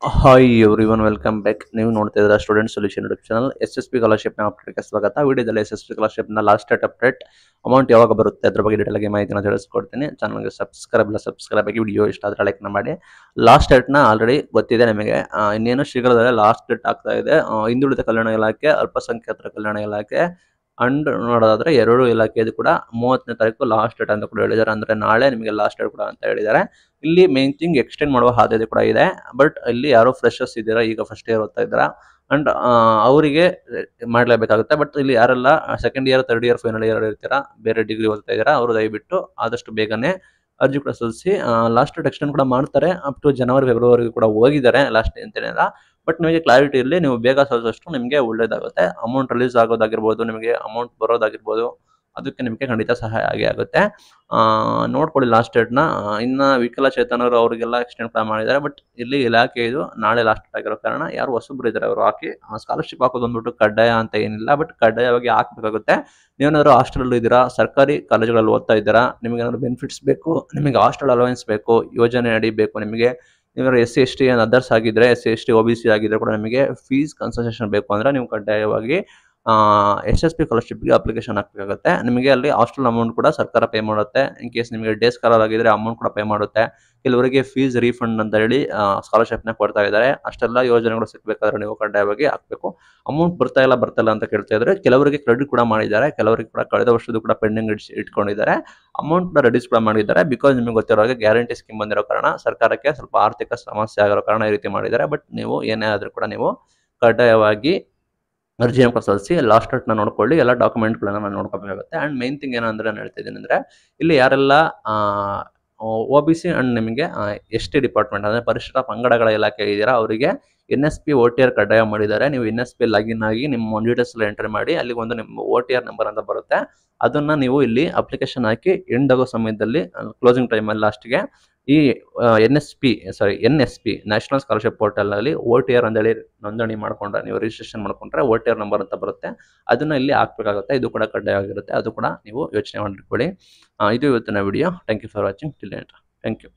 Hi everyone welcome back. ನೀವು ನೋಡ್ತಾ ಇದ್ದೀರಾ student solution YouTube channel. SSP ಸ್ಕಾಲರ್ಶಿಪ್ನ ಅಪ್ಡೇಟ್ಗೆ ಸ್ವಾಗತ. ವಿಡಿಯೋದಲ್ಲಿ SSP ಸ್ಕಾಲರ್ಶಿಪ್ನ ಲಾಸ್ಟ್ ಡೇಟ್ ಅಪ್ಡೇಟ್, ಅಮೌಂಟ್ ಯಾವಾಗ ಬರುತ್ತೆ ಅದ್ರ ಬಗ್ಗೆ ಡೀಟೇಲ್ ಆಗಿ ಮಾಹಿತಿನ ತಿಳಿಸ್ಕೊಡ್ತೀನಿ. ಚಾನಲ್ಗೆ ಸಬ್ಸ್ಕ್ರೈಬ್ ಆಗಿ ವಿಡಿಯೋ ಇಷ್ಟ ಆದರೆ ಲೈಕ್ ಮಾಡಿ. ಲಾಸ್ಟ್ ಡೇಟ್ನ ಆಲ್ರೆಡಿ ಗೊತ್ತಿದೆ ನಿಮಗೆ. ಇನ್ನೇನು ಶೀಘ್ರದಲ್ಲೇ ಲಾಸ್ಟ್ ಡೇಟ್ ಆಗ್ತಾ ಇದೆ. ಹಿಂದುಳಿದ ಕಲ್ಯಾಣ ಇಲಾಖೆ, ಅಲ್ಪಸಂಖ್ಯಾತರ ಕಲ್ಯಾಣ ಇಲಾಖೆ ಅಂಡ್ ನೋಡೋದಾದ್ರೆ ಎರಡು ಇಲಾಖೆದು ಕೂಡ 30ನೇ ತಾರೀಕು ಲಾಸ್ಟ್ ಡೇಟ್ ಅಂತ ಕೂಡ ಹೇಳಿದ್ದಾರೆ. ಅಂದ್ರೆ ನಾಳೆ ನಿಮಗೆ ಲಾಸ್ಟ್ ಡೇಟ್ ಕೂಡ ಅಂತ ಹೇಳಿದ್ದಾರೆ. ಇಲ್ಲಿ ಮೇನ್ ಥಿಂಗ್ ಎಕ್ಸ್ಟೆಂಡ್ ಮಾಡುವ ಸಾಧ್ಯತೆ ಕೂಡ ಇದೆ. ಬಟ್ ಇಲ್ಲಿ ಯಾರು ಫ್ರೆಶರ್ಸ್ ಇದ್ದೀರಾ, ಈಗ ಫಸ್ಟ್ ಇಯರ್ ಓದ್ತಾ ಇದ್ದೀರಾ ಅಂಡ್ ಅವರಿಗೆ ಮಾಡಲೇಬೇಕಾಗುತ್ತೆ. ಬಟ್ ಇಲ್ಲಿ ಯಾರೆಲ್ಲ second year, third year, final year ಇರ್ತೀರಾ, ಬೇರೆ ಡಿಗ್ರಿ ಓದ್ತಾ ಇದ್ದೀರಾ, ಅವರು ದಯವಿಟ್ಟು ಆದಷ್ಟು ಬೇಗನೆ ಅರ್ಜಿ ಕೂಡ ಸಲ್ಲಿಸಿ. ಲಾಸ್ಟ್ ಡೇಟ್ ಎಕ್ಸ್ಟೆಂಡ್ ಕೂಡ ಮಾಡ್ತಾರೆ. ಅಪ್ ಟು ಜನವರಿ, ಫೆಬ್ರವರಿಗೆ ಕೂಡ ಹೋಗಿದ್ದಾರೆ ಲಾಸ್ಟ್ ಅಂತೇನಿಲ್ಲ. ಬಟ್ ನಿಮಗೆ ಕ್ಲಾರಿಟಿ ಇರಲಿ, ನೀವು ಬೇಗ ಸಲ್ಲಿಸೋಷ್ಟು ನಿಮಗೆ ಒಳ್ಳೇದಾಗುತ್ತೆ. ಅಮೌಂಟ್ ರಿಲೀಸ್ ಆಗೋದಾಗಿರ್ಬೋದು, ನಿಮಗೆ ಅಮೌಂಟ್ ಬರೋದಾಗಿರ್ಬೋದು, ಅದಕ್ಕೆ ನಿಮಗೆ ಖಂಡಿತ ಸಹಾಯ ಆಗೇ ಆಗುತ್ತೆ. ನೋಡ್ಕೊಳ್ಳಿ ಲಾಸ್ಟ್ ಡೇಟ್ನ. ಇನ್ನು ವಿಕಲಚೇತನರು ಅವರಿಗೆಲ್ಲ ಎಕ್ಸ್ಟೆಂಡ್ ಕೂಡ ಮಾಡಿದ್ದಾರೆ. ಬಟ್ ಇಲ್ಲಿ ಇಲಾಖೆ ಇದು ನಾಳೆ ಲಾಸ್ಟ್ ಡೇಟ್ ಆಗಿರೋ ಕಾರಣ ಯಾರು ಹೊಸಬ್ರು ಇದ್ದಾರೆ ಅವರು ಹಾಕಿ. ಸ್ಕಾಲರ್ಶಿಪ್ ಹಾಕೋದು ಅಂದ್ಬಿಟ್ಟು ಕಡ್ಡಾಯ ಅಂತ ಏನಿಲ್ಲ, ಬಟ್ ಕಡ್ಡಾಯವಾಗಿ ಹಾಕಬೇಕಾಗುತ್ತೆ. ನೀವೇನಾದ್ರು ಹಾಸ್ಟೆಲ್ ಇದ್ದೀರಾ, ಸರ್ಕಾರಿ ಕಾಲೇಜುಗಳಲ್ಲಿ ಓದ್ತಾ ಇದ್ದೀರಾ, ನಿಮಗೆ ಏನಾದ್ರು ಬೆನಿಫಿಟ್ಸ್ ಬೇಕು, ನಿಮಗೆ ಹಾಸ್ಟೆಲ್ ಅಲವೆನ್ಸ್ ಬೇಕು, ಯೋಜನೆ ಅಡಿ ಬೇಕು, ನಿಮಗೆ ನೀವೇನಾದ್ರು SC ST ಅದರ್ಸ್ ಆಗಿದ್ರೆ, SC ST OBC ಆಗಿದ್ರೆ ಕೂಡ ನಿಮಗೆ ಫೀಸ್ ಕನ್ಸೆಷನ್ ಬೇಕು ಅಂದರೆ ನೀವು ಕಡ್ಡಾಯವಾಗಿ SSP ಸ್ಕಾಲರ್ಶಿಪ್ಗೆ ಅಪ್ಲಿಕೇಶನ್ ಹಾಕಬೇಕಾಗುತ್ತೆ. ನಿಮಗೆ ಅಲ್ಲಿ ಹಾಸ್ಟೆಲ್ ಅಮೌಂಟ್ ಕೂಡ ಸರ್ಕಾರ ಪೇ ಮಾಡುತ್ತೆ. ಇನ್ ಕೇಸ್ ನಿಮಗೆ ಡೇ ಸ್ಕಾಲರ್ ಆಗಿದ್ರೆ ಅಮೌಂಟ್ ಕೂಡ ಪೇ ಮಾಡುತ್ತೆ. ಕೆಲವರಿಗೆ ಫೀಸ್ ರೀಫಂಡ್ ಅಂತ ಹೇಳಿ ಸ್ಕಾಲರ್ಶಿಪ್ನ ಕೊಡ್ತಾ ಇದ್ದಾರೆ. ಅಷ್ಟೆಲ್ಲ ಯೋಜನೆಗಳು ಸಿಗಬೇಕಾದ್ರೆ ನೀವು ಕಡ್ಡಾಯವಾಗಿ ಹಾಕಬೇಕು. ಅಮೌಂಟ್ ಬರ್ತಾ ಇಲ್ಲ ಅಂತ ಕೇಳ್ತಾ ಇದ್ರೆ, ಕೆಲವರಿಗೆ ಕ್ರೆಡಿಟ್ ಕೂಡ ಮಾಡಿದ್ದಾರೆ, ಕೆಲವರಿಗೆ ಕೂಡ ಕಳೆದ ವರ್ಷದ ಕೂಡ ಪೆಂಡಿಂಗ್ ಇಟ್ಕೊಂಡಿದ್ದಾರೆ. ಅಮೌಂಟ್ ಕೂಡ ರೆಡ್ಯೂಸ್ ಕೂಡ ಮಾಡಿದ್ದಾರೆ. ಬಿಕಾಸ್ ನಿಮಗೆ ಗೊತ್ತಿರೋ ಹಾಗೆ ಗ್ಯಾರಂಟಿ ಸ್ಕೀಮ್ ಬಂದಿರೋ ಕಾರಣ ಸರ್ಕಾರಕ್ಕೆ ಸ್ವಲ್ಪ ಆರ್ಥಿಕ ಸಮಸ್ಯೆ ಆಗಿರೋ ಕಾರಣ ಈ ರೀತಿ ಮಾಡಿದ್ದಾರೆ. ಬಟ್ ನೀವು ಏನೇ ಆದರೂ ಕೂಡ ನೀವು ಕಡ್ಡಾಯವಾಗಿ ಅರ್ಜಿಯನ್ನು ಕೂಡ ಸಲ್ಲಿಸಿ. ಲಾಸ್ಟ್ ಡೇಟ್ನ ನೋಡ್ಕೊಳ್ಳಿ, ಎಲ್ಲ ಡಾಕ್ಯುಮೆಂಟ್ಗಳನ್ನ ನೋಡ್ಕೋಬೇಕಾಗುತ್ತೆ. ಆ್ಯಂಡ್ ಮೇನ್ ಥಿಂಗ್ ಏನಂದ್ರೆ ನಾನು ಹೇಳ್ತಾ ಇದ್ದೀನಿ ಅಂದರೆ, ಇಲ್ಲಿ ಯಾರೆಲ್ಲ OBC ಆ್ಯಂಡ್ ನಿಮಗೆ ST ಡಿಪಾರ್ಟ್ಮೆಂಟ್ ಅಂದರೆ ಪರಿಶಿಷ್ಟ ಪಂಗಡಗಳ ಇಲಾಖೆ ಇದ್ದೀರಾ, ಅವರಿಗೆ NSP OTR ಕಡ್ಡಾಯ ಮಾಡಿದ್ದಾರೆ. ನೀವು NSP ಲಾಗಿನ್ ಆಗಿ ನಿಮ್ಮ ಡೀಟೇಲ್ಸ್ ಎಲ್ಲ ಎಂಟ್ರಿ ಮಾಡಿ, ಅಲ್ಲಿಗೆ ಒಂದು ನಿಮ್ಮ OTR ನಂಬರ್ ಅಂತ ಬರುತ್ತೆ. ಅದನ್ನು ನೀವು ಇಲ್ಲಿ ಅಪ್ಲಿಕೇಶನ್ ಹಾಕಿ ಎಂಡ್ ಆಗೋ ಸಮಯದಲ್ಲಿ ಕ್ಲೋಸಿಂಗ್ ಟೈಮಲ್ಲಿ ಲಾಸ್ಟ್ಗೆ ಈ NSP ನ್ಯಾಷನಲ್ ಸ್ಕಾಲರ್ಶಿಪ್ ಪೋರ್ಟಲ್ನಲ್ಲಿ OTR ಅಂತೇಳಿ ನೋಂದಣಿ ಮಾಡ್ಕೊಂಡ್ರೆ, ನೀವು ರಿಜಿಸ್ಟ್ರೇಷನ್ ಮಾಡ್ಕೊಂಡ್ರೆ OTR ನಂಬರ್ ಅಂತ ಬರುತ್ತೆ. ಅದನ್ನು ಇಲ್ಲಿ ಹಾಕಬೇಕಾಗುತ್ತೆ. ಇದು ಕೂಡ ಕಡ್ಡಾಯವಾಗಿರುತ್ತೆ. ಅದು ಕೂಡ ನೀವು ಯೋಚನೆ ಮಾಡಿಕೊಳ್ಳಿ. ಇದು ಇವತ್ತಿನ video. Thank you for watching till end. Thank you.